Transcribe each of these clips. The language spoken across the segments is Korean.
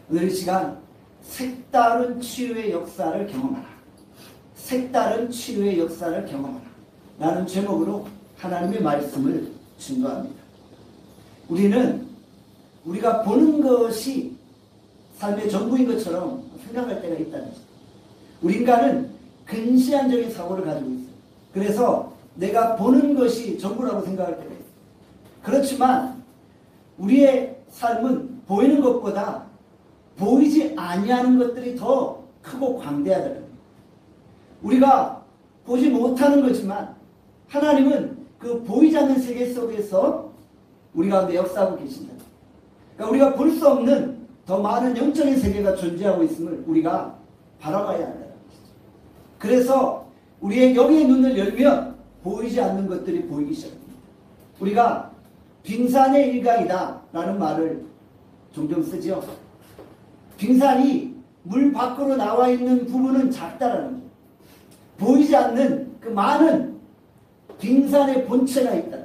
오늘 이 시간 색다른 치유의 역사를 경험하라. 색다른 치유의 역사를 경험하라. 라는 제목으로 하나님의 말씀을 증거합니다. 우리는 우리가 보는 것이 삶의 전부인 것처럼 생각할 때가 있다는 거죠. 우리 인간은 근시안적인 사고를 가지고 있어요. 그래서 내가 보는 것이 전부라고 생각할 때가 있어요. 그렇지만 우리의 삶은 보이는 것보다 보이지 아니하는 것들이 더 크고 광대하다는 거예요. 우리가 보지 못하는 거지만 하나님은 그 보이지 않는 세계 속에서 우리 가운데 역사하고 계신다. 그러니까 우리가 볼 수 없는 더 많은 영적인 세계가 존재하고 있음을 우리가 바라봐야 한다는 것이죠. 그래서 우리의 영의 눈을 열면 보이지 않는 것들이 보이기 시작합니다. 우리가 빙산의 일각이다 라는 말을 종종 쓰죠. 빙산이 물 밖으로 나와 있는 부분은 작다라는 거예요. 보이지 않는 그 많은 빙산의 본체가 있다.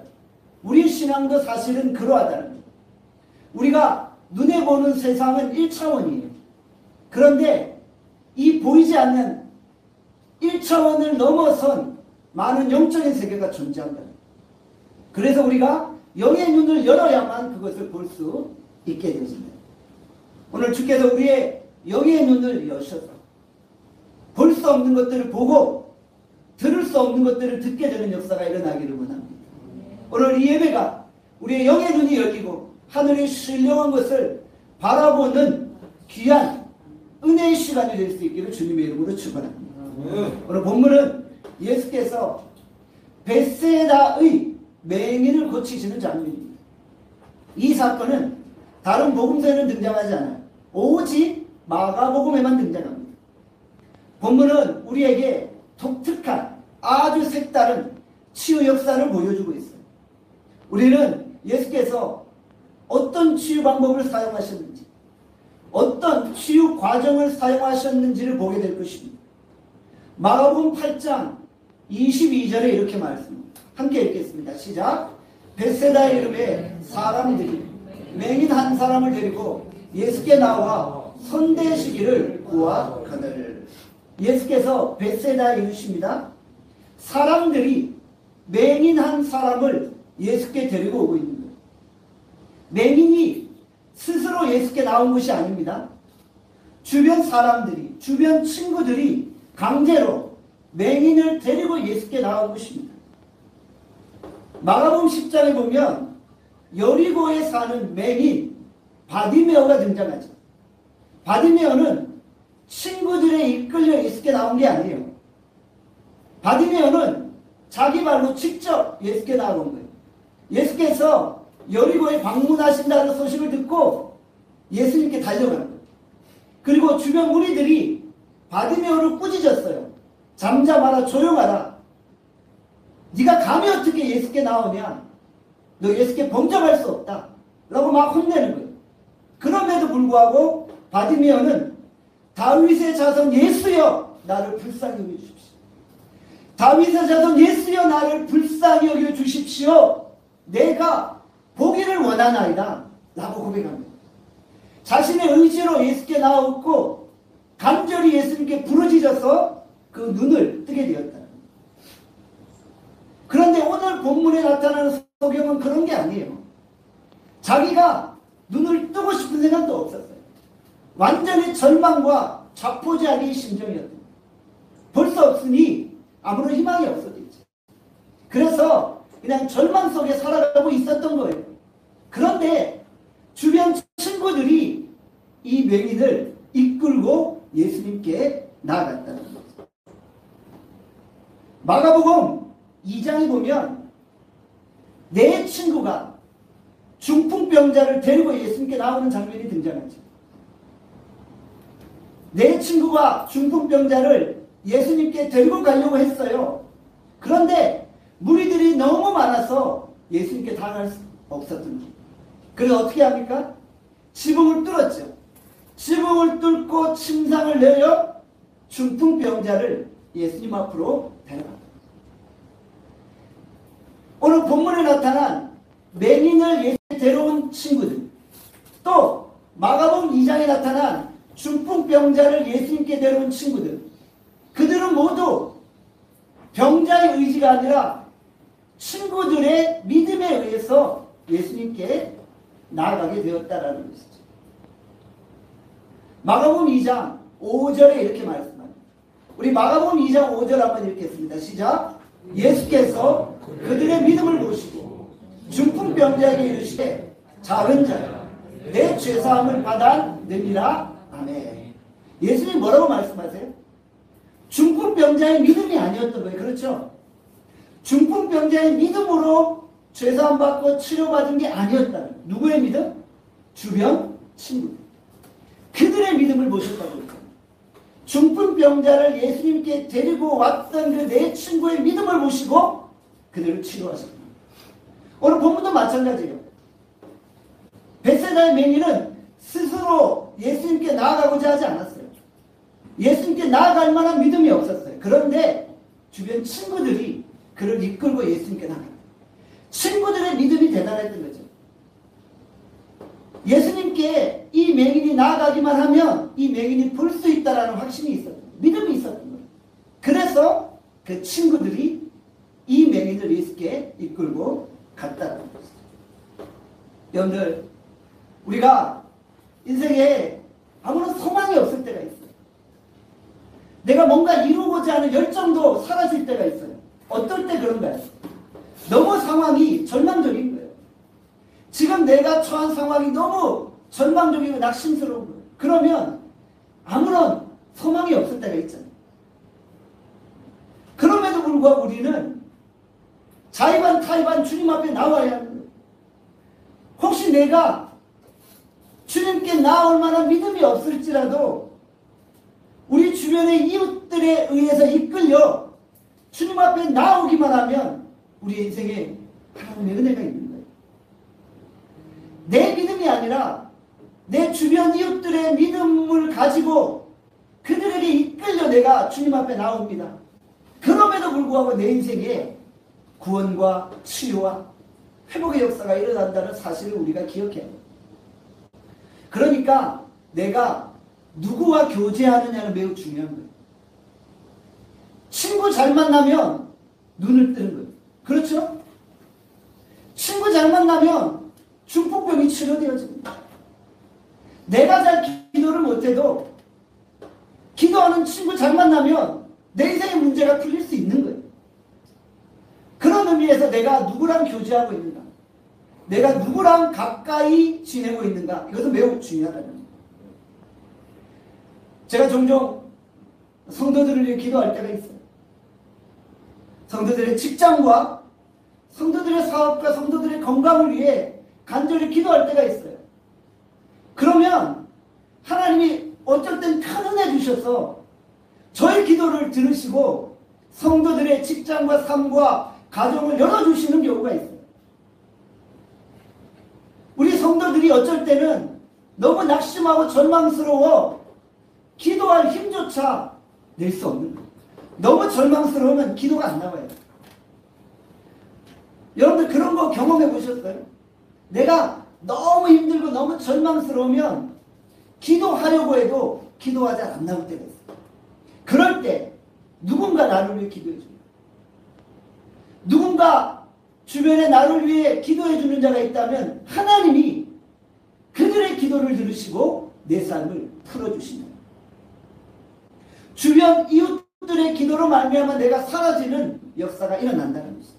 우리 신앙도 사실은 그러하다는 거예요. 우리가 눈에 보는 세상은 1차원이에요. 그런데 이 보이지 않는 1차원을 넘어선 많은 영적인 세계가 존재한다. 그래서 우리가 영의 눈을 열어야만 그것을 볼 수 있게 되십니다. 오늘 주께서 우리의 영의 눈을 여셔서 볼 수 없는 것들을 보고 들을 수 없는 것들을 듣게 되는 역사가 일어나기를 원합니다. 오늘 이 예배가 우리의 영의 눈이 열리고 하늘의 신령한 것을 바라보는 귀한 은혜의 시간이 될 수 있기를 주님의 이름으로 축원합니다. 오늘 본문은 예수께서 벳세다의 맹인을 고치시는 장면입니다. 이 사건은 다른 복음서에는 등장하지 않아요. 오직 마가복음에만 등장합니다. 본문은 우리에게 독특한 아주 색다른 치유 역사를 보여주고 있어요. 우리는 예수께서 어떤 치유 방법을 사용하셨는지, 어떤 치유 과정을 사용하셨는지를 보게 될 것입니다. 마가복음 8장 22절에 이렇게 말씀합니다. 함께 읽겠습니다. 시작. 벳세다의 이름에 사람들이 맹인 한 사람을 데리고 예수께 나와 손대시기를 구하거늘. 예수께서 벳세다에 이르십니다. 사람들이 맹인 한 사람을 예수께 데리고 오고 있는 거예요. 맹인이 스스로 예수께 나온 것이 아닙니다. 주변 사람들이, 주변 친구들이 강제로 맹인을 데리고 예수께 나온 것입니다. 마가복음 10장에 보면 여리고에 사는 맹인 바디메오가 등장하죠. 바디메오는 친구들에 이끌려 예수께 나온 게 아니에요. 바디메오는 자기 발로 직접 예수께 나온 거예요. 예수께서 여리고에 방문하신다는 소식을 듣고 예수님께 달려가는 거예요. 그리고 주변 무리들이 바디메오를 꾸짖었어요. 잠잠하라, 조용하라. 네가 감히 어떻게 예수께 나오냐? 너 예수께 범접할 수 없다. 라고 막 혼내는 거예요. 그럼에도 불구하고 바디메오는 다윗의 자손 예수여 나를 불쌍히 여겨 주십시오. 다윗의 자손 예수여 나를 불쌍히 여겨 주십시오. 내가 보기를 원하나이다. 라고 고백합니다. 자신의 의지로 예수께 나왔고 간절히 예수님께 부르짖어서 그 눈을 뜨게 되었다. 그런데 오늘 본문에 나타나는 소경은 그런 게 아니에요. 자기가 눈을 뜨고 싶은 생각도 없었어요. 완전히 절망과 자포자기의 심정이었다. 볼 수 없으니 아무런 희망이 없어졌죠. 그래서 그냥 절망 속에 살아가고 있었던 거예요. 그런데 주변 친구들이 이 맹인을 이끌고 예수님께 나아갔다는 거죠. 마가복음 2장에 보면 내 친구가 중풍병자를 데리고 예수님께 나오는 장면이 등장하죠. 내 친구가 중풍병자를 예수님께 데리고 가려고 했어요. 그런데 무리들이 너무 많아서 예수님께 다가갈 수 없었던 거예요. 그래서 어떻게 합니까? 지붕을 뚫었죠. 지붕을 뚫고 침상을 내려 중풍병자를 예수님 앞으로 데려갑니다. 오늘 본문에 나타난 맹인을 예수님께 데려온 친구들, 또 마가복음 2장에 나타난 중풍병자를 예수님께 데려온 친구들, 그들은 모두 병자의 의지가 아니라 친구들의 믿음에 의해서 예수님께 나아가게 되었다라는 것이죠. 마가복음 2장 5절에 이렇게 말씀합니다. 우리 마가복음 2장 5절 한번 읽겠습니다. 시작. 예수께서 그들의 믿음을 보시고 중풍병자에게 이르시되 작은 자야 내 죄사함을 받았느니라. 아멘. 예수님 뭐라고 말씀하세요? 중풍병자의 믿음이 아니었던 거예요. 그렇죠? 중풍병자의 믿음으로 죄사함 받고 치료받은 게 아니었다. 누구의 믿음? 주변 친구들. 그들의 믿음을 보셨다고 했어요. 중풍병자를 예수님께 데리고 왔던 그 내 친구의 믿음을 보시고 그들을 치료하셨다. 오늘 본문도 마찬가지예요. 벳세다의 맹인은 스스로 예수님께 나아가고자 하지 않았어요. 예수님께 나아갈 만한 믿음이 없었어요. 그런데 주변 친구들이 그를 이끌고 예수님께 나아갔어요. 친구들의 믿음이 대단했던 거죠. 예수님께 이 맹인이 나아가기만 하면 이 맹인이 볼 수 있다라는 확신이 있었던 거예요. 믿음이 있었던 거예요. 그래서 그 친구들이 이 맹인을 예수께 이끌고 갔다는 것이죠. 여러분들, 우리가 인생에 아무런 소망이 없을 때가 있어요. 내가 뭔가 이루고자 하는 열정도 사라질 때가 있어요. 어떨 때 그런가요? 너무 상황이 절망적인 거예요. 지금 내가 처한 상황이 너무 절망적이고 낙심스러운 거예요. 그러면 아무런 소망이 없을 때가 있잖아요. 그럼에도 불구하고 우리는 자의반 타의반 주님 앞에 나와야 하는 거예요. 혹시 내가 주님께 나올 만한 믿음이 없을지라도 우리 주변의 이웃들에 의해서 이끌려 주님 앞에 나오기만 하면 우리 인생에 하나님의 은혜가 있는 거예요. 내 믿음이 아니라 내 주변 이웃들의 믿음을 가지고 그들에게 이끌려 내가 주님 앞에 나옵니다. 그럼에도 불구하고 내 인생에 구원과 치유와 회복의 역사가 일어난다는 사실을 우리가 기억해야 합니다. 그러니까 내가 누구와 교제하느냐는 매우 중요한 거예요. 친구 잘 만나면 눈을 뜨는 거예요. 그렇죠? 친구 잘 만나면 중풍병이 치료되어집니다. 내가 잘 기도를 못해도 기도하는 친구 잘 만나면 내 인생의 문제가 풀릴 수 있는 거예요. 그런 의미에서 내가 누구랑 교제하고 있는가, 내가 누구랑 가까이 지내고 있는가, 이것은 매우 중요하다는 거예요. 제가 종종 성도들을 위해 기도할 때가 있어요. 성도들의 직장과 성도들의 사업과 성도들의 건강을 위해 간절히 기도할 때가 있어요. 그러면 하나님이 어쩔 땐 큰 은혜 주셔서 저의 기도를 들으시고 성도들의 직장과 삶과 가정을 열어주시는 경우가 있어요. 우리 성도들이 어쩔 때는 너무 낙심하고 절망스러워 기도할 힘조차 낼 수 없는 거예요. 너무 절망스러우면 기도가 안 나와요. 여러분들 그런 거 경험해 보셨어요? 내가 너무 힘들고 너무 절망스러우면 기도하려고 해도 기도가 잘 안 나올 때가 있어요. 그럴 때 누군가 나를 위해 기도해 줍니다. 누군가 주변에 나를 위해 기도해 주는 자가 있다면 하나님이 그들의 기도를 들으시고 내 삶을 풀어주십니다. 주변 이웃들의 기도로 말미암아 내가 사라지는 역사가 일어난다는 것이죠.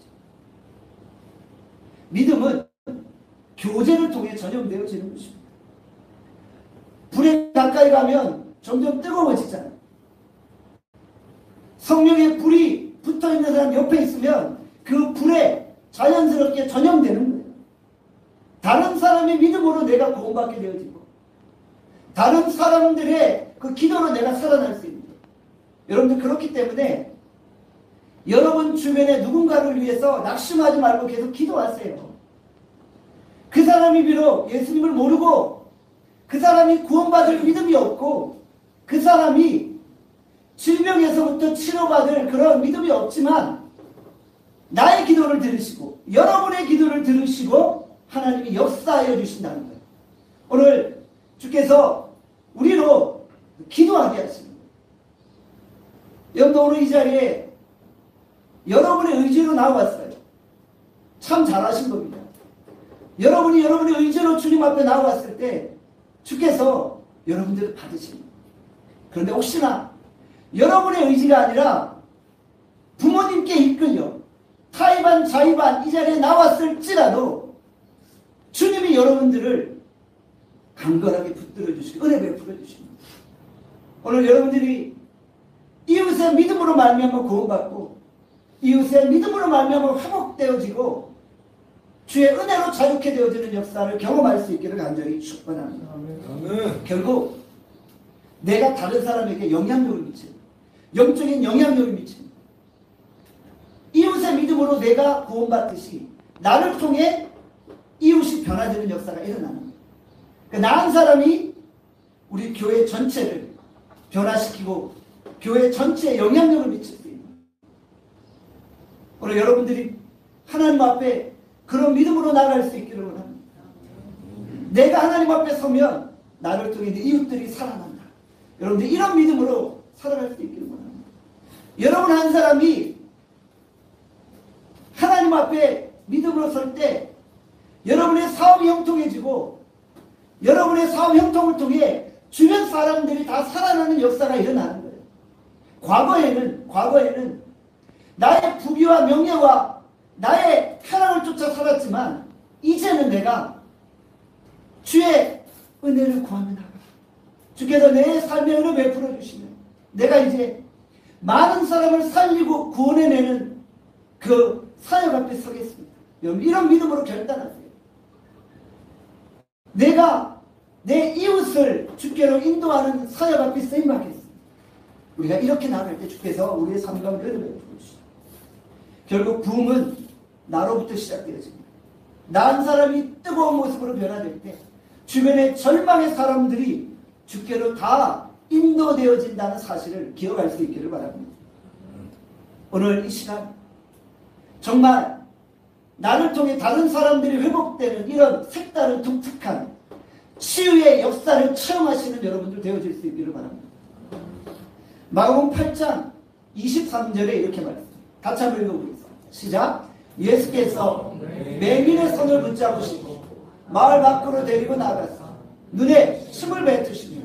믿음은 교제를 통해 전염되어지는 것입니다. 불에 가까이 가면 점점 뜨거워지잖아요. 성령의 불이 붙어있는 사람 옆에 있으면 그 불에 자연스럽게 전염되는 거예요. 다른 사람의 믿음으로 내가 구원받게 되어지고 다른 사람들의 그 기도로 내가 살아날 수 있는 거예요. 여러분들 그렇기 때문에 여러분 주변에 누군가를 위해서 낙심하지 말고 계속 기도하세요. 그 사람이 비록 예수님을 모르고 그 사람이 구원받을 믿음이 없고 그 사람이 질병에서부터 치료받을 그런 믿음이 없지만 나의 기도를 들으시고 여러분의 기도를 들으시고 하나님이 역사하여 주신다는 거예요. 오늘 주께서 우리로 기도하게 하십니다. 여러분 오늘 이 자리에 여러분의 의지로 나와봤어요. 참 잘하신 겁니다. 여러분이 여러분의 의지로 주님 앞에 나와봤을 때 주께서 여러분들을 받으십니다. 그런데 혹시나 여러분의 의지가 아니라 부모님께 이끌려 타이반 자이반 이 자리에 나왔을지라도 주님이 여러분들을 강건하게 붙들어 주시고 은혜 베풀어 주십니다. 오늘 여러분들이 이웃의 믿음으로 말미암아 구원받고 이웃의 믿음으로 말미암아 회복되어지고 주의 은혜로 자유케 되어지는 역사를 경험할 수 있기를 간절히 축원합니다. 아멘. 결국 내가 다른 사람에게 영향력을 미치는 영적인 영향력을 미치는 이웃의 믿음으로 내가 구원받듯이 나를 통해 이웃이 변화되는 역사가 일어나는 거예요. 그러니까 나 한 사람이 우리 교회 전체를 변화시키고 교회 전체에 영향력을 미칠 수 있는 오늘 여러분들이 하나님 앞에 그런 믿음으로 나아갈 수 있기를 원합니다. 내가 하나님 앞에 서면 나를 통해 이웃들이 살아난다. 여러분들 이런 믿음으로 살아갈 수 있기를 원합니다. 여러분 한 사람이 하나님 앞에 믿음으로 설 때 여러분의 사업이 형통해지고 여러분의 사업 형통을 통해 주변 사람들이 다 살아나는 역사가 일어나는 거예요. 과거에는 나의 부귀와 명예와 나의 쾌락을 쫓아 살았지만 이제는 내가 주의 은혜를 구하며 나가 주께서 내 삶의 은혜 베풀어 주시면 내가 이제 많은 사람을 살리고 구원해내는 그 사역 앞에 서겠습니다. 여러분 이런 믿음으로 결단하세요. 내가 내 이웃을 주께로 인도하는 사역 앞에 쓰임받겠습니다. 우리가 이렇게 나아갈 때 주께서 우리의 삶 가운데 은혜를 베풀어 주시죠. 결국 부흥은 나로부터 시작되어집니다. 나 한 사람이 뜨거운 모습으로 변화될 때 주변의 절망의 사람들이 주께로 다 인도되어진다는 사실을 기억할 수 있기를 바랍니다. 오늘 이 시간 정말 나를 통해 다른 사람들이 회복되는 이런 색다른 독특한 치유의 역사를 체험하시는 여러분들 되어질 수 있기를 바랍니다. 마가복음 8장 23절에 이렇게 말했습니다. 같이 한번 읽어보겠습니다. 시작. 예수께서 맹인의 손을 붙잡으시고 마을 밖으로 데리고 나가서 눈에 침을 뱉으시며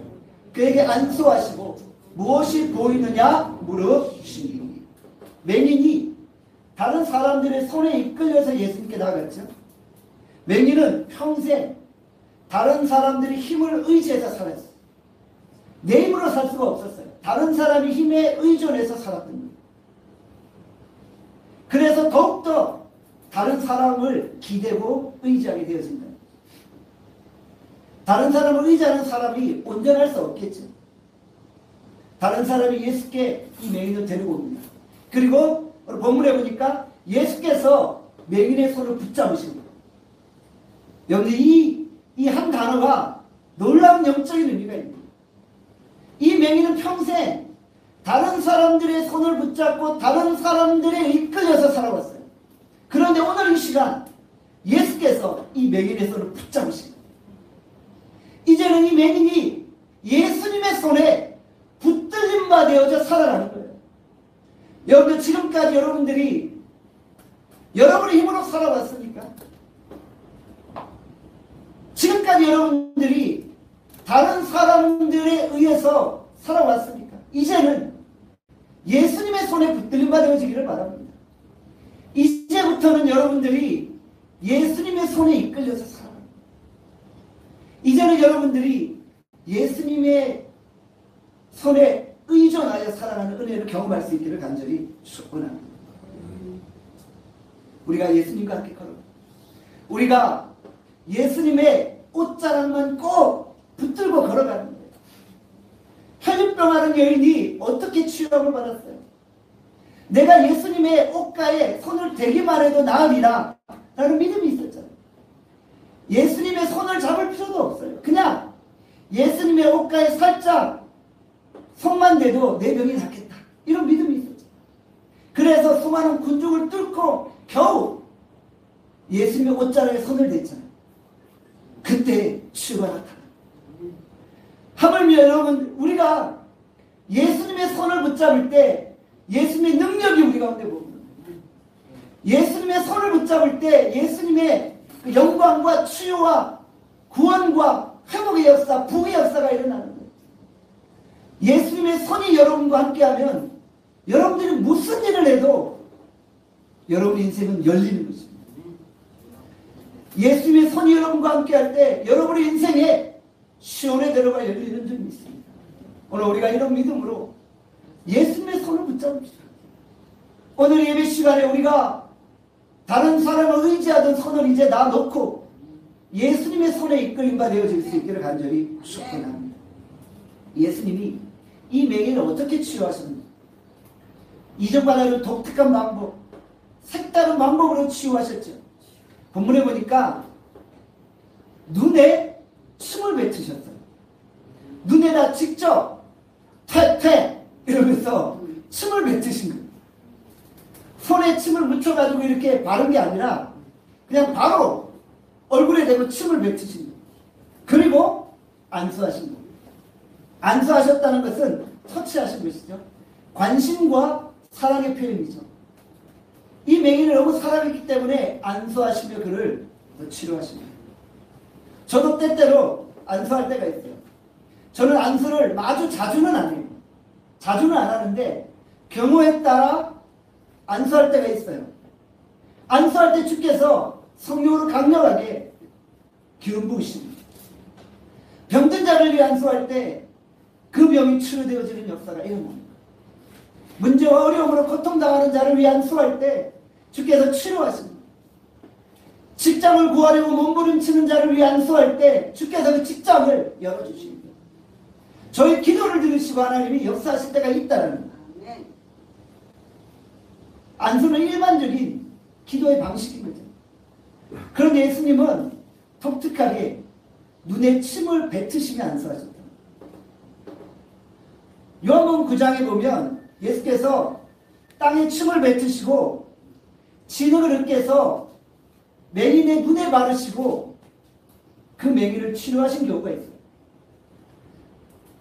그에게 안수하시고 무엇이 보이느냐 물으시니 맹인이 다른 사람들의 손에 이끌려서 예수님께 나갔죠. 맹인은 평생 다른 사람들의 힘을 의지해서 살았어요. 내 힘으로 살 수가 없었어요. 다른 사람의 힘에 의존해서 살았던 거예요. 그래서 더욱더 다른 사람을 기대고 의지하게 되어진다. 다른 사람을 의지하는 사람이 온전할 수 없겠죠. 다른 사람이 예수께 이 맹인을 데리고 옵니다. 그리고 본문에 보니까 예수께서 맹인의 손을 붙잡으십니다. 여러분 이 한 단어가 놀라운 영적인 의미가 있습니다. 이 맹인은 평생 다른 사람들의 손을 붙잡고 다른 사람들에 이끌려서 살아왔어요. 그런데 오늘 이 시간 예수께서 이 맹인의 손을 붙잡으십니다. 이제는 이 맹인이 예수님의 손에 붙들림 바 되어져 살아가는 거예요. 여러분 지금까지 여러분들이 여러분의 힘으로 살아왔습니까? 지금까지 여러분들이 다른 사람들에 의해서 살아왔습니까? 이제는 예수님의 손에 붙들림 바 되어지기를 바랍니다. 이제부터는 여러분들이 예수님의 손에 이끌려서 살아갑니다. 이제는 여러분들이 예수님의 손에 의존하여 살아가는 은혜를 경험할 수 있기를 간절히 축원합니다. 우리가 예수님과 함께 걸어 우리가 예수님의 옷자락만 꼭 붙들고 걸어가는 거예요. 혈류병하는 여인이 어떻게 치유함을 받았어요? 내가 예수님의 옷가에 손을 대기만 해도 나으리라 라는 믿음이 있었잖아요. 예수님의 손을 잡을 필요도 없어요. 그냥 예수님의 옷가에 살짝 손만 대도 내 병이 낫겠다. 이런 믿음이 있었죠. 그래서 수많은 군중을 뚫고 겨우 예수님의 옷자락에 손을 댔잖아요. 그때 치유가 나타나. 하물며 여러분, 우리가 예수님의 손을 붙잡을 때 예수님의 능력이 우리 가운데 보입니다. 예수님의 손을 붙잡을 때 예수님의 그 영광과 치유와 구원과 회복의 역사, 부의 역사가 일어나는 거예요. 예수님의 손이 여러분과 함께하면 여러분들이 무슨 일을 해도 여러분 인생은 열리는 것입니다. 예수님의 손이 여러분과 함께할 때 여러분의 인생에 시온의 대로가 열리는 점이 있습니다. 오늘 우리가 이런 믿음으로 예수님의 손을 붙잡읍시다. 오늘 예배 시간에 우리가 다른 사람을 의지하던 손을 이제 놔놓고 예수님의 손에 이끌림바 되어질 수 있기를 간절히 축원합니다. 예수님이 이 맹인을 어떻게 치유하셨는지, 이전과 다른 독특한 방법, 색다른 방법으로 치유하셨죠. 본문에 보니까 눈에 침을 뱉으셨어요. 눈에다 직접 퇴퇴 이러면서 침을 뱉으신 거예요. 손에 침을 묻혀가지고 이렇게 바른 게 아니라 그냥 바로 얼굴에 대고 침을 뱉으신 거예요. 그리고 안수하신 거예요. 안수하셨다는 것은 터치하신 것이죠. 관심과 사랑의 표현이죠. 이 맹인을 너무 사랑했기 때문에 안수하시며 그를 치료하십니다. 저도 때때로 안수할 때가 있어요. 저는 안수를 아주 자주는 안 해요. 자주는 안 하는데 경우에 따라 안수할 때가 있어요. 안수할 때 주께서 성령으로 강력하게 기름 부으십니다. 병든 자를 위해 안수할 때 그 병이 치료되어지는 역사가 일어납니다. 문제와 어려움으로 고통당하는 자를 위해 안수할 때 주께서 치료하십니다. 직장을 구하려고 몸부림치는 자를 위해 안수할 때 주께서 그 직장을 열어주십니다. 저희 기도를 들으시고 하나님이 역사하실 때가 있다는 거예요. 안수는 일반적인 기도의 방식인 거죠. 그런데 예수님은 독특하게 눈에 침을 뱉으시며 안수하셨다. 요한복음 9장에 보면 예수께서 땅에 침을 뱉으시고 진흙을 으깨서 맹인의 눈에 바르시고 그 맹인을 치료하신 경우가 있어요.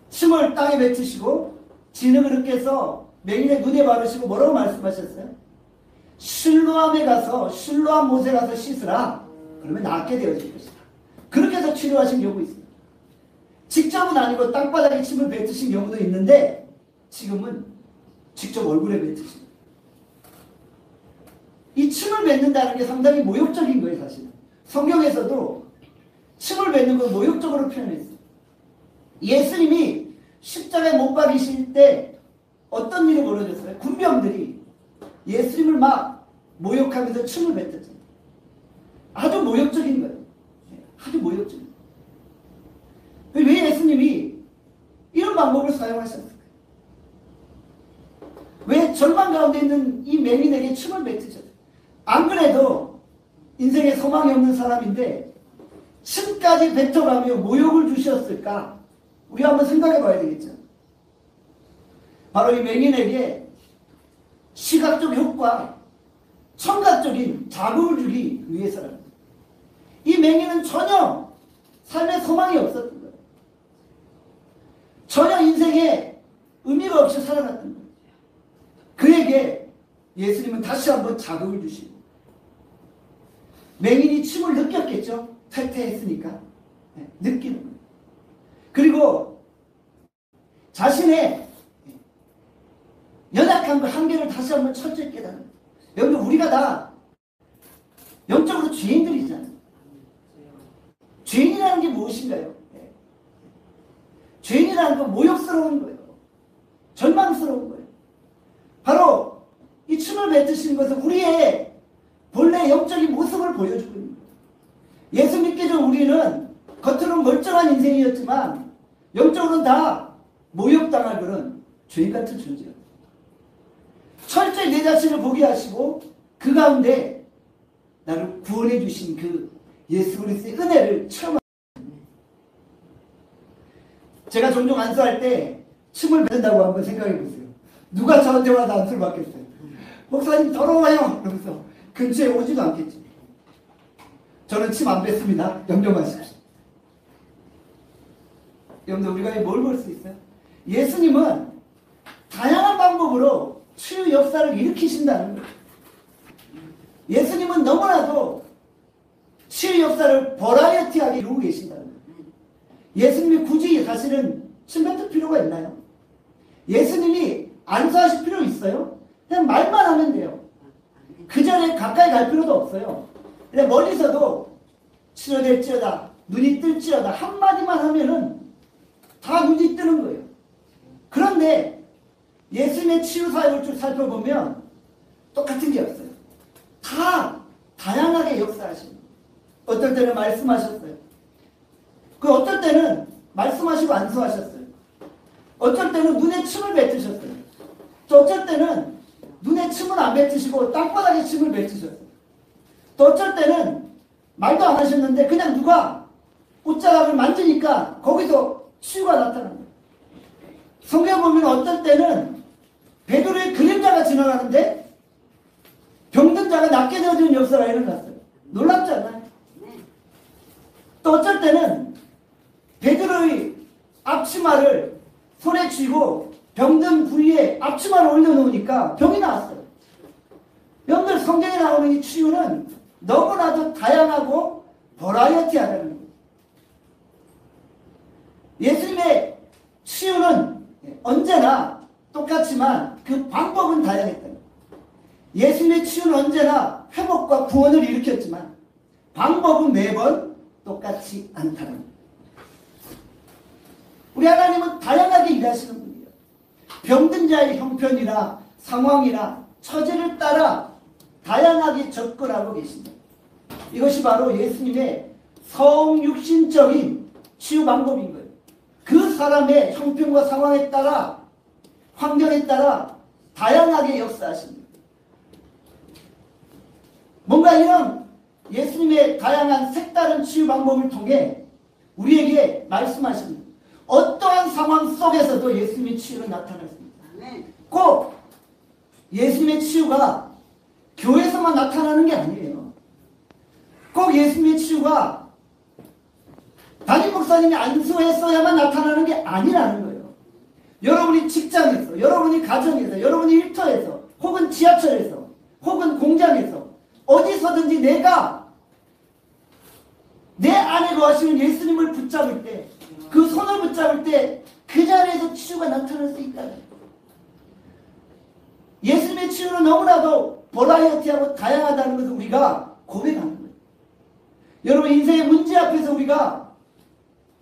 침을 땅에 뱉으시고 진흙을 으깨서 맹인의 눈에 바르시고 뭐라고 말씀하셨어요? 실로암에 가서 실로암 못에 가서 씻으라. 그러면 낫게 되어질 것이다. 그렇게 해서 치료하신 경우가 있습니다. 직접은 아니고 땅바닥에 침을 뱉으신 경우도 있는데 지금은 직접 얼굴에 뱉으십니다. 이 침을 뱉는다는 게 상당히 모욕적인 거예요, 사실. 성경에서도 침을 뱉는 걸 모욕적으로 표현했어요. 예수님이 십자가에 못 박이실 때 어떤 일이 벌어졌어요? 군병들이 예수님을 막 모욕하면서 침을 뱉었잖아요. 아주 모욕적인 거예요. 아주 모욕적인 거예요. 왜 예수님이 이런 방법을 사용하셨을까요? 왜 절망 가운데 있는 이 맹인에게 침을 뱉으셨어요? 안 그래도 인생에 소망이 없는 사람인데 침까지 뱉어가며 모욕을 주셨을까? 우리 한번 생각해 봐야 되겠죠. 바로 이 맹인에게 시각적 효과, 청각적인 자극을 주기 위해서랍니다. 이 맹인은 전혀 삶에 소망이 없었던 거예요. 전혀 인생에 의미가 없이 살아갔던 거예요. 그에게 예수님은 다시 한번 자극을 주시고 맹인이 침을 느꼈겠죠. 퇴퇴했으니까. 느끼는 거예요. 그리고 자신의 연약한 그 한계를 다시 한번 철저히 깨닫는 거예요. 여러분, 우리가 다 영적으로 죄인들이잖아요. 죄인이라는 게 무엇인가요? 죄인이라는 건 모욕스러운 거예요. 절망스러운 거예요. 바로 이 침을 뱉으시는 것은 우리의 본래 영적인 모습을 보여주고 있는 거예요. 예수 믿기 전 우리는 겉으로는 멀쩡한 인생이었지만 영적으로는 다 모욕당할 그런 죄인 같은 존재예요. 철저히 내 자신을 보게 하시고 그 가운데 나를 구원해 주신 그 예수 그리스도의 은혜를 체험합니다. 제가 종종 안수할 때 침을 뱉는다고 한번 생각해 보세요. 누가 저한테 와서 안수를 받겠어요? 목사님 더러워요! 그러면서 근처에 오지도 않겠죠. 저는 침 안 뱉습니다. 염려마십시오. 여러분들 우리가 뭘 볼 수 있어요? 예수님은 다양한 방법으로 치유 역사를 일으키신다는 거예요. 예수님은 너무나도 치유 역사를 버라이어티하게 이루고 계신다는 거예요. 예수님이 굳이 사실은 침 뱉을 필요가 있나요? 예수님이 안수하실 필요 있어요? 그냥 말만 하면 돼요. 그 전에 가까이 갈 필요도 없어요. 그냥 멀리서도 치료될지어다, 눈이 뜰지어다 한마디만 하면은 다 눈이 뜨는 거예요. 그런데 예수님의 치유 사역을 쭉 살펴보면 똑같은 게 없어요. 다 다양하게 역사하십니다. 어떨 때는 말씀하셨어요. 그 어떨 때는 말씀하시고 안수하셨어요. 어쩔 때는 눈에 침을 뱉으셨어요. 또 어쩔 때는 눈에 침을 안 뱉으시고 땅바닥에 침을 뱉으셨어요. 또 어쩔 때는 말도 안 하셨는데 그냥 누가 옷자락을 만지니까 거기서 치유가 나타난 거예요. 성경 보면 어떨 때는 베드로의 그림자가 지나가는데 병든 자가 낫게 되어주는 역사가 일어났어요. 놀랍지 않나요? 또 어쩔 때는 베드로의 앞치마를 손에 쥐고 병든 부위에 앞치마를 올려놓으니까 병이 나왔어요. 여러분들 성경에 나오는 이 치유는 너무나도 다양하고 버라이어티하다는 거예요. 예수님의 치유는 언제나 똑같지만 그 방법은 다양했다. 예수님의 치유는 언제나 회복과 구원을 일으켰지만 방법은 매번 똑같지 않다는 거예요. 우리 하나님은 다양하게 일하시는 분이에요. 병든 자의 형편이나 상황이나 처지를 따라 다양하게 접근하고 계십니다. 이것이 바로 예수님의 성육신적인 치유 방법인 거예요. 그 사람의 형편과 상황에 따라 환경에 따라 다양하게 역사하십니다. 뭔가 이런 예수님의 다양한 색다른 치유 방법을 통해 우리에게 말씀하십니다. 어떠한 상황 속에서도 예수님의 치유는 나타났습니다. 꼭 예수님의 치유가 교회에서만 나타나는 게 아니에요. 꼭 예수님의 치유가 담임 목사님이 안수했어야만 나타나는 게 아니라는 거예요. 여러분이 직장에서, 여러분이 가정에서, 여러분이 일터에서, 혹은 지하철에서, 혹은 공장에서 어디서든지 내가 내 안에 거하시는 예수님을 붙잡을 때, 그 손을 붙잡을 때 그 자리에서 치유가 나타날 수 있다는 거예요. 예수님의 치유는 너무나도 버라이어티하고 다양하다는 것을 우리가 고백하는 거예요. 여러분 인생의 문제 앞에서 우리가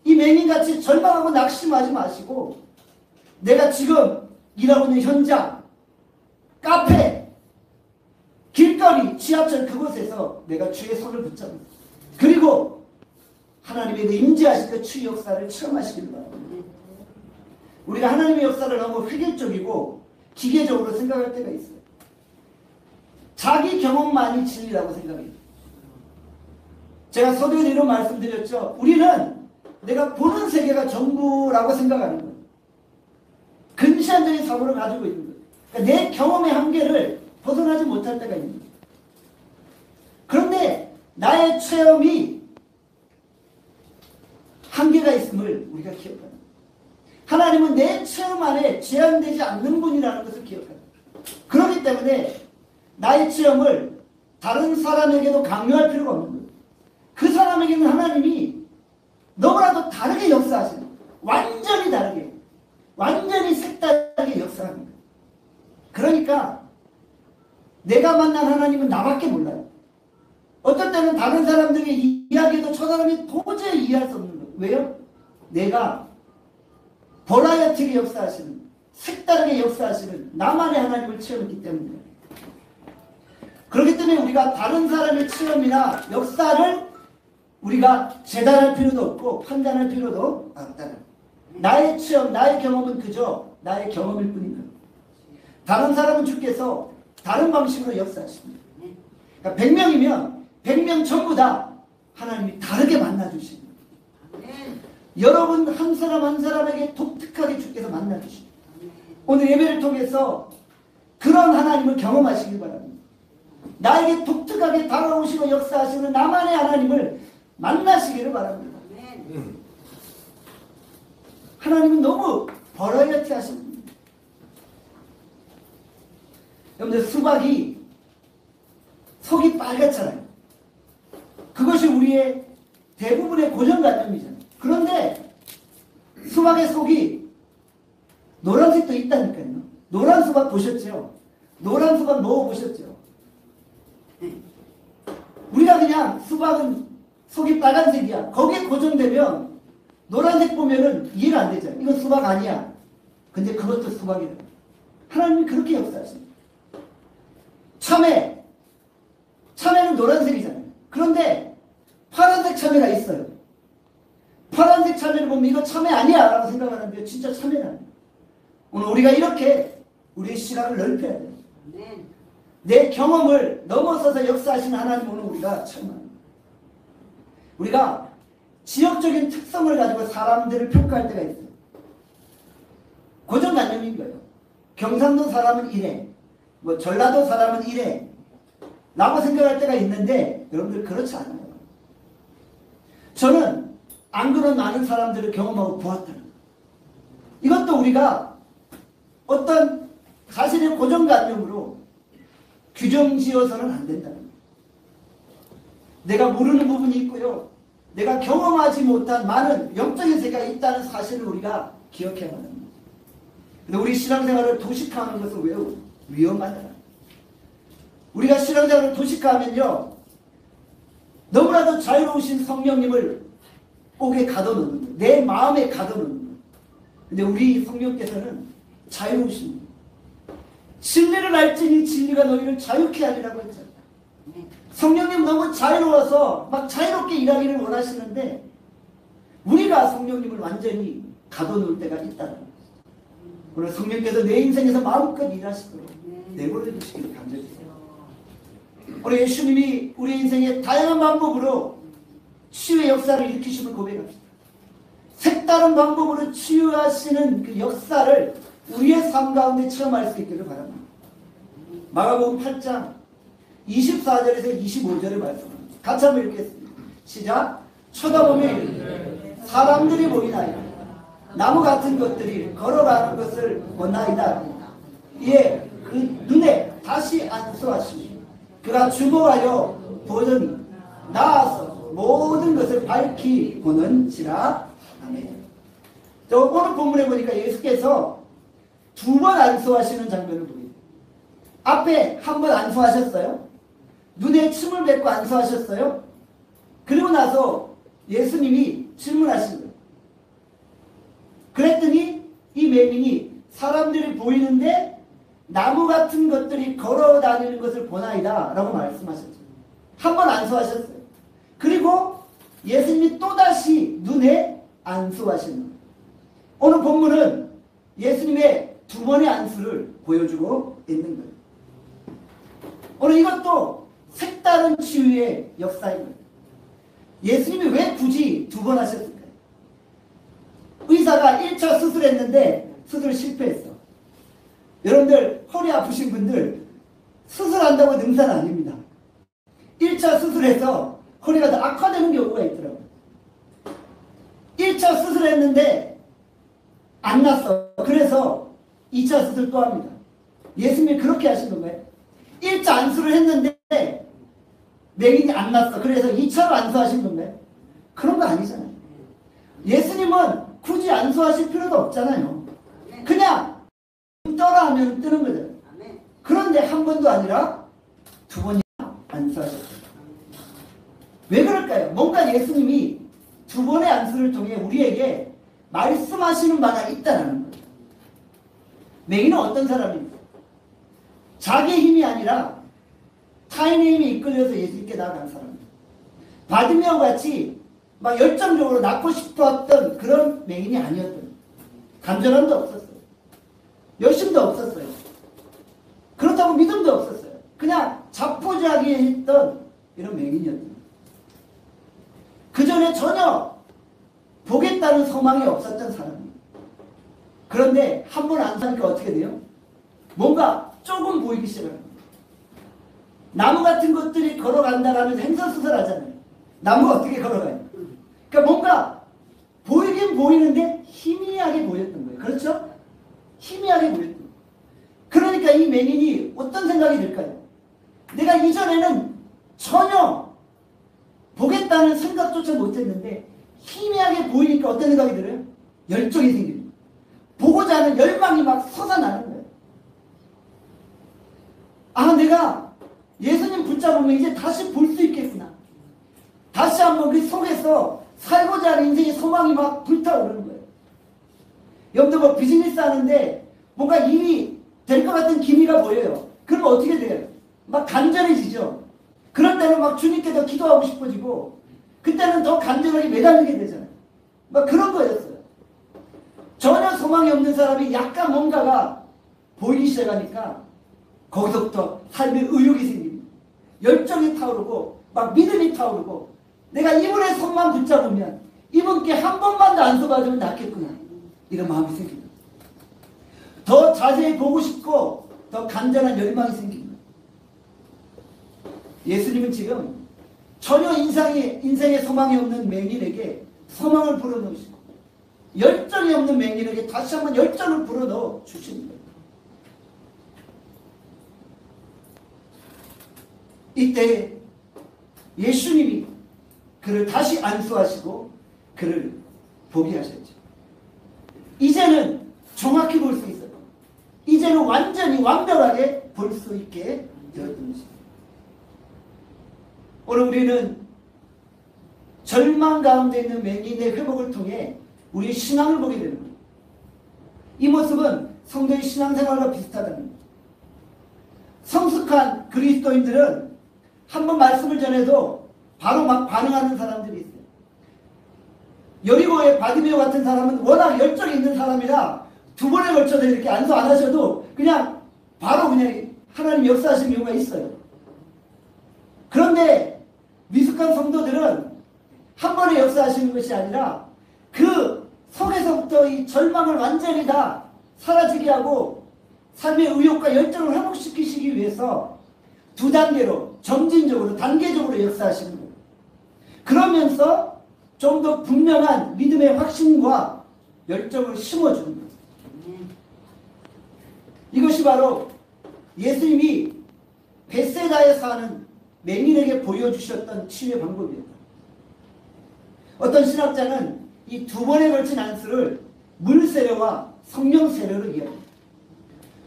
이 맹인같이 절망하고 낙심하지 마시고 내가 지금 일하고 있는 현장, 카페, 길거리, 지하철 그곳에서 내가 주의 손을 붙잡는 그리고 하나님의 그 임재하신 그 치유 역사를 체험하시길 바랍니다. 우리가 하나님의 역사를 너무 획일적이고 기계적으로 생각할 때가 있어요. 자기 경험만이 진리라고 생각해요. 제가 서두에 이런 말씀드렸죠. 우리는 내가 보는 세계가 전부라고 생각하는 거예요. 근시안적인 사고를 가지고 있는 거예요. 그러니까 내 경험의 한계를 벗어나지 못할 때가 있는 거예요. 그런데 나의 체험이 한계가 있음을 우리가 기억합니다. 하나님은 내 체험 안에 제한되지 않는 분이라는 것을 기억합니다. 그렇기 때문에 나의 체험을 다른 사람에게도 강요할 필요가 없는 거예요. 그 사람에게는 하나님이 너무나도 다르게 역사하시는 거예요. 완전히 다르게, 완전히 색다르게 역사하는 거예요. 그러니까 내가 만난 하나님은 나밖에 몰라요. 어떨 때는 다른 사람들의 이야기도 저 사람이 도저히 이해할 수 없는 거예요. 왜요? 내가 버라이어티하게 역사하시는, 색다르게 역사하시는 나만의 하나님을 체험했기 때문이에요. 그렇기 때문에 우리가 다른 사람의 체험이나 역사를 우리가 재단할 필요도 없고 판단할 필요도 없다는 거예요. 나의 체험, 나의 경험은 그저 나의 경험일 뿐입니다. 다른 사람은 주께서 다른 방식으로 역사하십니다. 그러니까 100명이면 100명 전부 다 하나님이 다르게 만나주십니다. 여러분 한 사람 한 사람에게 독특하게 주께서 만나주십니다. 오늘 예배를 통해서 그런 하나님을 경험하시길 바랍니다. 나에게 독특하게 다가오시고 역사하시는 나만의 하나님을 만나시기를 바랍니다. 하나님은 너무 버라이어티 하십니다. 여러분들 수박이 속이 빨갛잖아요. 그것이 우리의 대부분의 고정관념이잖아요. 그런데 수박의 속이 노란색도 있다니까요. 노란 수박 보셨죠? 노란 수박 먹어보셨죠? 우리가 그냥 수박은 속이 빨간색이야. 거기에 고정되면 노란색 보면은 이해가 안 되잖아요. 이건 수박 아니야. 근데 그것도 수박이다. 하나님이 그렇게 역사하십니다. 참외는 노란색이잖아요. 그런데 파란색 참외가 있어요. 파란색 참외를 보면 이거 참외 아니야 라고 생각하는데 진짜 참외는 아니에요. 오늘 우리가 이렇게 우리의 시각을 넓혀야 돼요. 내 경험을 넘어서서 역사하시는 하나님 오늘 우리가 찬양합니다. 우리가 지역적인 특성을 가지고 사람들을 평가할 때가 있어요. 고정관념인 거예요. 경상도 사람은 이래, 뭐 전라도 사람은 이래 라고 생각할 때가 있는데 여러분들 그렇지 않아요. 저는 안 그런 많은 사람들을 경험하고 보았다는 거예요. 이것도 우리가 어떤 사실의 고정관념으로 규정지어서는 안 된다는 거예요. 내가 모르는 부분이 있고요. 내가 경험하지 못한 많은 영적인 세계가 있다는 사실을 우리가 기억해야 합니다. 근데 우리 신앙생활을 도식화하는 것은 왜 위험하다. 우리가 신앙생활을 도식화하면요. 너무나도 자유로우신 성령님을 옥에 가둬놓는 거예요. 내 마음에 가둬놓는 거예요. 근데 우리 성령께서는 자유로우신 거예요. 진리를 알지니 진리가 너희를 자유케 하리라고 했잖아요. 성령님 너무 자유로워서 막 자유롭게 일하기를 원하시는데 우리가 성령님을 완전히 가둬놓을 때가 있다는 거예요. 오늘 성령께서 내 인생에서 마음껏 일하시도록 내버려 두시기를 간절히 오늘 예수님이 우리 인생의 다양한 방법으로 치유의 역사를 일으키심을 고백합시다. 색다른 방법으로 치유하시는 그 역사를 우리의 삶 가운데 체험할 수 있기를 바랍니다. 마가복음 8장 24절에서 25절의 말씀입니다. 같이 한번 읽겠습니다. 시작. 쳐다보면 사람들이 보이나이다. 나무 같은 것들이 걸어가는 것을 보나이다. 이에 그 눈에 다시 안수하시니 그가 주목하여 보더니 나아서 모든 것을 밝히 보는지라. 아멘. 오늘 본문에 보니까 예수께서 두 번 안수하시는 장면을 보입니다. 앞에 한 번 안수하셨어요. 눈에 침을 뱉고 안수하셨어요. 그리고 나서 예수님이 질문하신 거예요. 그랬더니 이 맹인이 사람들이 보이는데 나무 같은 것들이 걸어 다니는 것을 보나이다 라고 말씀하셨죠. 한 번 안수하셨어요. 그리고 예수님이 또다시 눈에 안수하시는 거예요. 오늘 본문은 예수님의 두 번의 안수를 보여주고 있는 거예요. 오늘 이것도 색다른 치유의 역사입니다. 예수님이 왜 굳이 두 번 하셨을까요? 의사가 1차 수술했는데 수술 실패했어. 여러분들 허리 아프신 분들 수술한다고 능사는 아닙니다. 1차 수술해서 허리가 더 악화되는 경우가 있더라고요. 1차 수술했는데 안 났어. 그래서 2차 수술 또 합니다. 예수님이 그렇게 하신 건가요? 1차 안수를 했는데 맹인이 안 났어. 그래서 2차로 안수하신 건가요? 그런 거 아니잖아요. 예수님은 굳이 안수하실 필요도 없잖아요. 그냥 떠라 하면 뜨는 거잖아요. 그런데 한 번도 아니라 두 번이나 안수하셨어요. 왜 그럴까요? 뭔가 예수님이 두 번의 안수를 통해 우리에게 말씀하시는 바가 있다는 거예요. 맹인은 어떤 사람입니까? 자기의 힘이 아니라 타인의 힘이 이끌려서 예수님께 나아간 사람입니다. 바디메오 같이 막 열정적으로 낳고 싶었던 그런 맹인이 아니었던, 간절함도 없었어요. 열심도 없었어요. 그렇다고 믿음도 없었어요. 그냥 자포자기에 했던 이런 맹인이었던. 그 전에 전혀 보겠다는 소망이 없었던 사람입니다. 그런데 한 번 안수하니까 어떻게 돼요? 뭔가 조금 보이기 시작합니다. 나무 같은 것들이 걸어간다라면 행선수설 하잖아요. 나무가 어떻게 걸어가요? 그러니까 뭔가 보이기 보이긴 보이는데 희미하게 보였던 거예요. 그렇죠? 희미하게 보였던 거예요. 그러니까 이 맹인이 어떤 생각이 들까요? 내가 이전에는 전혀 보겠다는 생각조차 못했는데 희미하게 보이니까 어떤 생각이 들어요? 열정이 생깁니다. 보고자 하는 열망이 막 솟아나는 거예요. 아, 내가 예수님 붙잡으면 이제 다시 볼 수 있겠구나. 다시 한번 그 속에서 살고자 하는 인생의 소망이 막 불타오르는 거예요. 여러분들 뭐 비즈니스 하는데 뭔가 일이 될 것 같은 기미가 보여요. 그러면 어떻게 돼요? 막 간절해지죠. 그럴 때는 막 주님께 더 기도하고 싶어지고 그때는 더 간절하게 매달리게 되잖아요. 막 그런 거였어요. 전혀 소망이 없는 사람이 약간 뭔가가 보이기 시작하니까 거기서부터 삶의 의욕이 생깁니다. 열정이 타오르고 막 믿음이 타오르고 내가 이분의 손만 붙잡으면 이분께 한 번만 더 안수받으면 낫겠구나. 이런 마음이 생깁니다. 더 자세히 보고 싶고 더 간절한 열망이 생깁니다. 예수님은 지금 전혀 인생에 소망이 없는 맹인에게 소망을 불어넣으시고 열정이 없는 맹인에게 다시 한번 열정을 불어넣어 주십니다. 이때 예수님이 그를 다시 안수하시고 그를 보게 하셨죠. 이제는 정확히 볼 수 있어요. 이제는 완전히 완벽하게 볼 수 있게 되었던 것입니다. 오늘 우리는 절망 가운데 있는 맹인의 회복을 통해 우리의 신앙을 보게 되는 거예요. 이 모습은 성도의 신앙생활과 비슷하다는 거예요. 성숙한 그리스도인들은 한번 말씀을 전해도 바로 막 반응하는 사람들이 있어요. 여리고의 바디메오 같은 사람은 워낙 열정이 있는 사람이라 두 번에 걸쳐서 이렇게 안수 안 하셔도 그냥 바로 그냥 하나님 역사하시는 경우가 있어요. 그런데 미숙한 성도들은 한 번에 역사하시는 것이 아니라 그 속에서부터 이 절망을 완전히 다 사라지게 하고 삶의 의욕과 열정을 회복시키시기 위해서 두 단계로 점진적으로 단계적으로 역사하시는 거예요. 그러면서 좀 더 분명한 믿음의 확신과 열정을 심어주는 거예요. 이것이 바로 예수님이 벳세다에서 하는 맹인에게 보여주셨던 치유의 방법이었다. 어떤 신학자는 이 두 번에 걸친 안수를 물세례와 성령 세례로 이해합니다.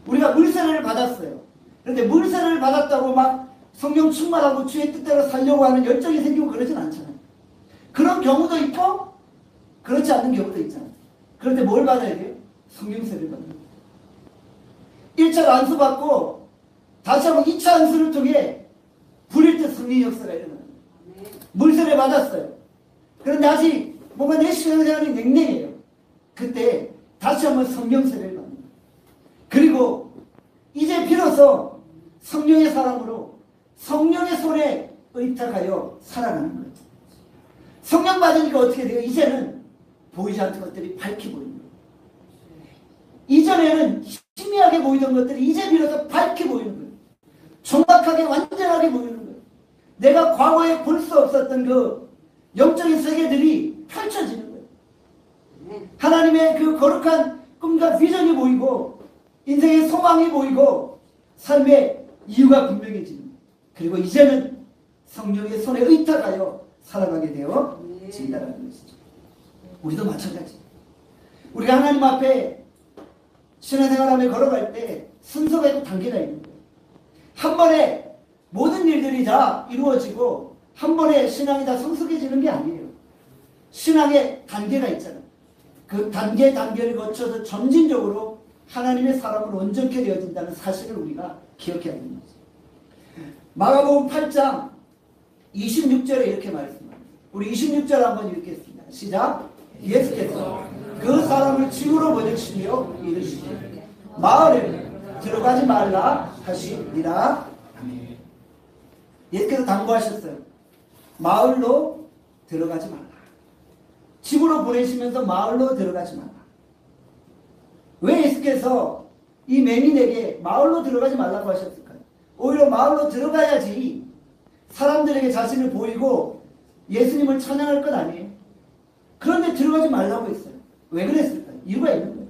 우리가 물세례를 받았어요. 그런데 물세례를 받았다고 막 성령 충만하고 주의 뜻대로 살려고 하는 열정이 생기고 그러진 않잖아요. 그런 경우도 있고 그렇지 않는 경우도 있잖아요. 그런데 뭘 받아야 돼요? 성령 세례를 받는 거예요. 1차 안수 받고 다시 한번 2차 안수를 통해 불일 듯 성령 역사가 일어나요. 물세례 받았어요. 그런데 아직 뭔가 내 신앙생활이 냉랭해요. 그때 다시 한번 성령 세례를 받는 거예요. 그리고 이제 비로소 성령의 사람으로 성령의 손에 의탁하여 살아가는 거예요. 성령 받으니까 어떻게 돼요? 이제는 보이지 않던 것들이 밝게 보이는 거예요. 이전에는 희미하게 보이던 것들이 이제 비로소 밝게 보이는 거예요. 정확하게 완전하게 보이는 거예요. 내가 과거에 볼 수 없었던 그 영적인 세계들이 펼쳐지는 거예요. 하나님의 그 거룩한 꿈과 비전이 보이고 인생의 소망이 보이고 삶의 이유가 분명해지는 거예요. 그리고 이제는 성령의 손에 의탁하여 살아가게 되어 진다라는 것이죠. 우리도 마찬가지. 우리가 하나님 앞에 신앙생활하며 걸어갈 때 순서가 있고 단계가 있는 거예요. 한 번에 모든 일들이 다 이루어지고 한 번에 신앙이 다 성숙해지는 게 아니에요. 신앙의 단계가 있잖아요. 그 단계를 거쳐서 점진적으로 하나님의 사람으로 온전케 되어진다는 사실을 우리가 기억해야 됩니다. 마가복음 8장 26절에 이렇게 말씀합니다. 우리 26절 한번 읽겠습니다. 시작. 예수께서 그 사람을 집으로 보내시며 이르시되 마을에 들어가지 말라 하시니라. 예수께서 당부하셨어요. 마을로 들어가지 말라. 집으로 보내시면서 마을로 들어가지 말라. 왜 예수께서 이 맹인에게 마을로 들어가지 말라고 하셨을까요? 오히려 마을로 들어가야지 사람들에게 자신을 보이고 예수님을 찬양할 것 아니에요? 그런데 들어가지 말라고 했어요. 왜 그랬을까요? 이유가 있는 거예요.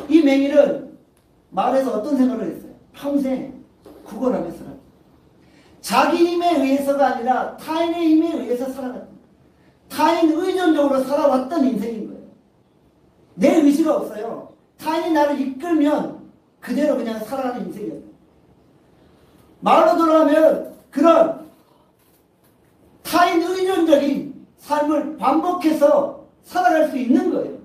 이 맹인은 마을에서 어떤 생각을 했어요? 평생 구걸하며 살았다. 자기 힘에 의해서가 아니라 타인의 힘에 의해서 살아갔다. 타인 의존적으로 살아왔던 인생인 거예요. 내 의지가 없어요. 타인이 나를 이끌면 그대로 그냥 살아가는 인생이에요. 마을로 돌아가면 그런 타인 의존적인 삶을 반복해서 살아갈 수 있는 거예요.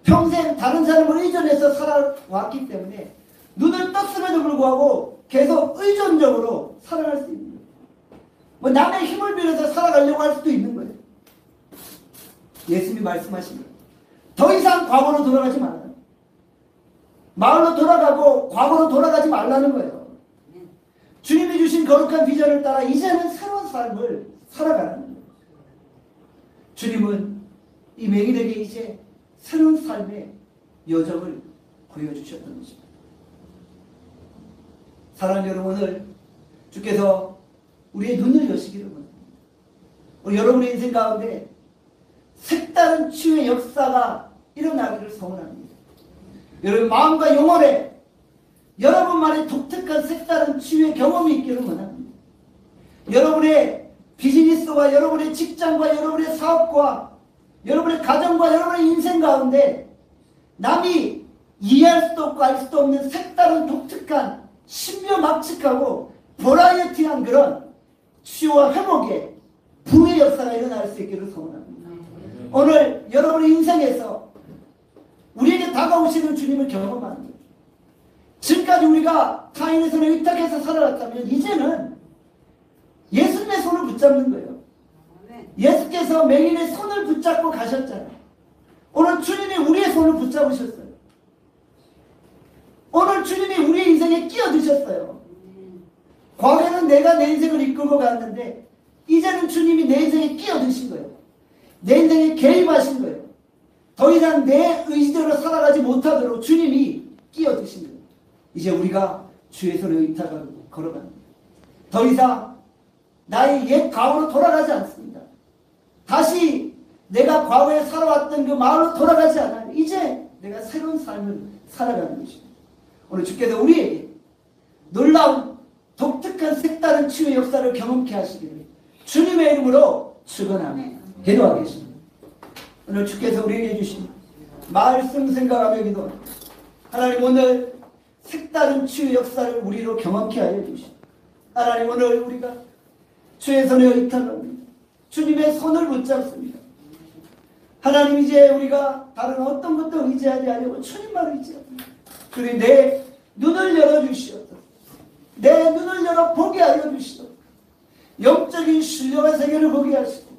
평생 다른 사람을 의존해서 살아왔기 때문에 눈을 떴음에도 불구하고 계속 의존적으로 살아갈 수 있는 거예요. 뭐 남의 힘을 빌어서 살아가려고 할 수도 있는 거예요. 예수님이 말씀하신 거예요. 더 이상 과거로 돌아가지 말아요. 마을로 돌아가고 과거로 돌아가지 말라는 거예요. 주님이 주신 거룩한 비전을 따라 이제는 새로운 삶을 살아가는 거예요. 주님은 이 맹인에게 이제 새로운 삶의 여정을 보여주셨던 것입니다. 사랑하는 여러분, 오늘 주께서 우리의 눈을 여시기를 원합니다. 오늘 여러분의 인생 가운데 색다른 치유의 역사가 일어나기를 소원합니다. 여러분 마음과 영혼에 여러분만의 독특한 색다른 치유의 경험이 있기를 원합니다. 여러분의 비즈니스와 여러분의 직장과 여러분의 사업과 여러분의 가정과 여러분의 인생 가운데 남이 이해할 수도 없고 알 수도 없는 색다른 독특한 신묘막측하고 버라이어티한 그런 치유와 회복의 부의 역사가 일어날 수 있기를 소원합니다. 오늘 여러분의 인생에서 우리에게 다가오시는 주님을 경험하는 거예요. 지금까지 우리가 타인의 손에 의탁해서 살아왔다면 이제는 예수님의 손을 붙잡는 거예요. 예수께서 맹인의 손을 붙잡고 가셨잖아요. 오늘 주님이 우리의 손을 붙잡으셨어요. 오늘 주님이 우리의 인생에 끼어드셨어요. 과거에는 내가 내 인생을 이끌고 갔는데 이제는 주님이 내 인생에 끼어드신 거예요. 내 인생에 개입하신 거예요. 더 이상 내 의지대로 살아가지 못하도록 주님이 끼어드신 거예요. 이제 우리가 주의 손에 의탁하고 걸어갑니다. 더 이상 나의 옛 과거로 돌아가지 않습니다. 다시 내가 과거에 살아왔던 그 마을로 돌아가지 않아요. 이제 내가 새로운 삶을 살아가는 것입니다. 오늘 주께서 우리에게 놀라운 독특한 색다른 치유의 역사를 경험케 하시기를 주님의 이름으로 축원합니다. 기도하겠습니다. 오늘 주께서 우리에게 주신 말씀 생각하며 기도합니다. 하나님 오늘 색다른 치유의 역사를 우리로 경험케 하여 주시옵소서. 하나님 오늘 우리가 주의 손에 의탁합니다. 주님의 손을 붙잡습니다. 하나님 이제 우리가 다른 어떤 것도 의지하지 않으려고 주님만 의지합니다. 주님 내 눈을 열어주시옵소서. 내 눈을 열어 보게 하여 주시옵소서. 영적인 신령한 세계를 보게 하시고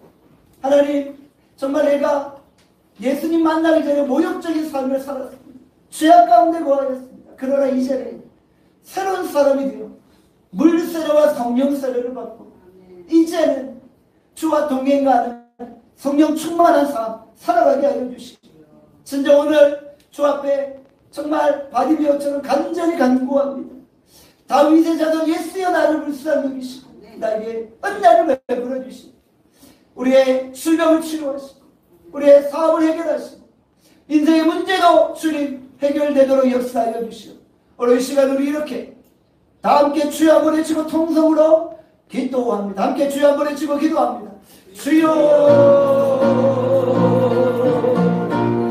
하나님 정말 내가 예수님 만나기 전에 모욕적인 삶을 살았습니다. 죄악 가운데 거하였습니다. 그러나 이제는 새로운 사람이 되어 물세례와 성령 세례를 받고 이제는 주와 동행하는 성령 충만한 삶 살아가게 하여 주시고 진짜 오늘 주 앞에 정말 바디비어처럼 간절히 간구합니다. 다윗의 자손 예수여 나를 불쌍히 여기시고 나에게 은혜를 베풀어 주시고 우리의 질병을 치료하시고 우리의 사업을 해결하시고 인생의 문제도 주님 해결되도록 역사하여 주시고 오늘 이 시간 우리 이렇게 다 함께 주여 한번 외치고 통성으로 기도합니다. 함께 주여 한번 외치고 기도합니다. 주여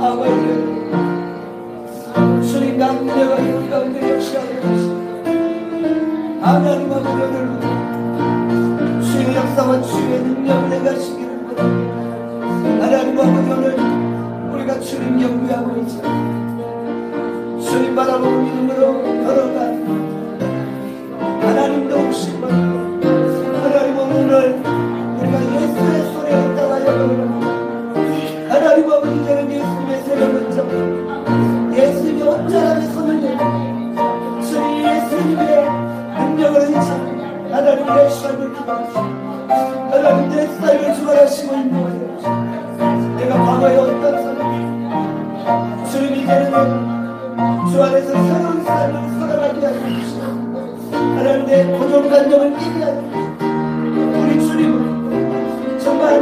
아버지 주님 강력하 우리 가운데 역사하여 주시고 하나님 아버지 오늘 주의 역사와 주의 능력을 내가시기를 원합니다. 하나님 아버지 오늘 우리가 주님 연구하고 있죠. 주님 바라보고 믿음으로 걸어가는 하나님도 오시고 하나님 오늘 우리가 예수의 손에 의탁하여 걸어갑니다. 하나님 아버지 이제는 예수님의 손을 붙잡고 예수님의 온전함의 손을 내고 주님 예수님의 능력을 의지하고 하나님 내 삶을 기도하시고 하나님 내 삶을 주관하시고 있는 거예요. 내가 과거에 어떤 사람이 주님 이제는 주 안에서 새로운 삶을 살아가게 하여 주시고 하나님 내 고정관념을 깨게 하여 주시고 우리 주님은 정말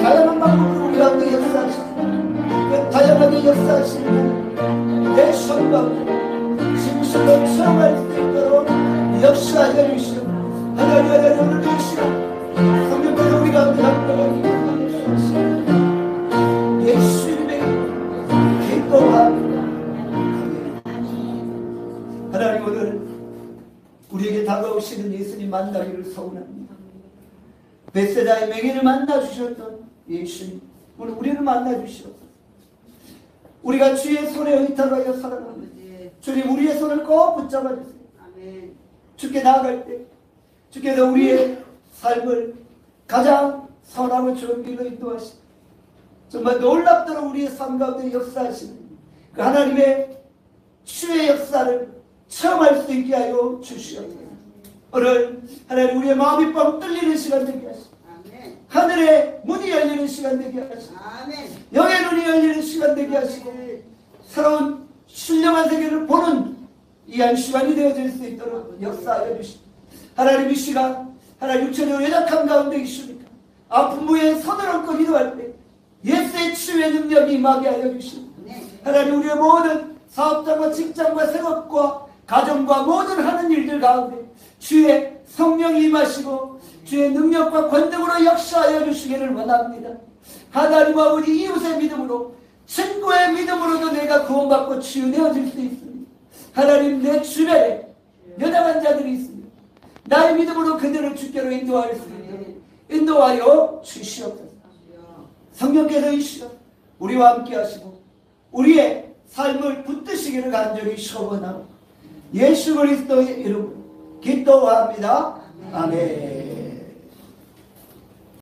다양한 방법으로 우리 가운데 역사하시고 다양하게 역사하시는 내 손과 진실로 체험할 수 있도록 역사하여 주시오. 하나님 오늘 이 시간 성령께서 우리 가운데 함께 역사하시오. 예수님의 기도합니다. 하나님 오늘 우리에게 다가오시는 예수님 만나기를 소원합니다. 벳세다의 맹인을 만나주셨던 예수님 오늘 우리를 만나주시옵소서. 우리가 주의 손에 의탁하여 살아갑니다. 주님 우리의 손을 꼭 붙잡아주세요. 주께 나아갈 때 주께서 우리의 삶을 가장 선하고 좋은 길로 인도하시고 정말 놀랍도록 우리의 삶 가운데 역사하시는 그 하나님의 주의 역사를 체험할 수 있게 하여 주시옵소서. 오늘 하나님 우리의 마음이 뻥 뚫리는 시간 되게 하시고 하늘의 문이 열리는 시간 되게 하시고 영의 눈이 열리는 시간 되게 하시고 새로운 신령한 세계를 보는 이 한 시간이 되어질 수 있도록 역사하여 주시고 하나님 이 시간 하나님 육체적 연약함 가운데 있습니까? 아픈 부에 손을 얹고 기도할 때 예수의 치유의 능력이 임하게 하여 주시고 하나님 우리의 모든 사업장과 직장과 생업과 가정과 모든 하는 일들 가운데 주의 성령이 임하시고 주의 능력과 권능으로 역사하여 주시기를 원합니다. 하나님과 우리 이웃의 믿음으로 친구의 믿음으로도 내가 구원받고 치유되어질 수 있습니다. 하나님 내 주변에 연약한 자들이 있습니다. 나의 믿음으로 그들을 주께로 인도할 수 있도록 인도하여 주시옵소서. 성령께서 이 시간 우리와 함께 하시고 우리의 삶을 붙드시기를 간절히 소원하고 예수 그리스도의 이름으로 기도합니다. 아멘.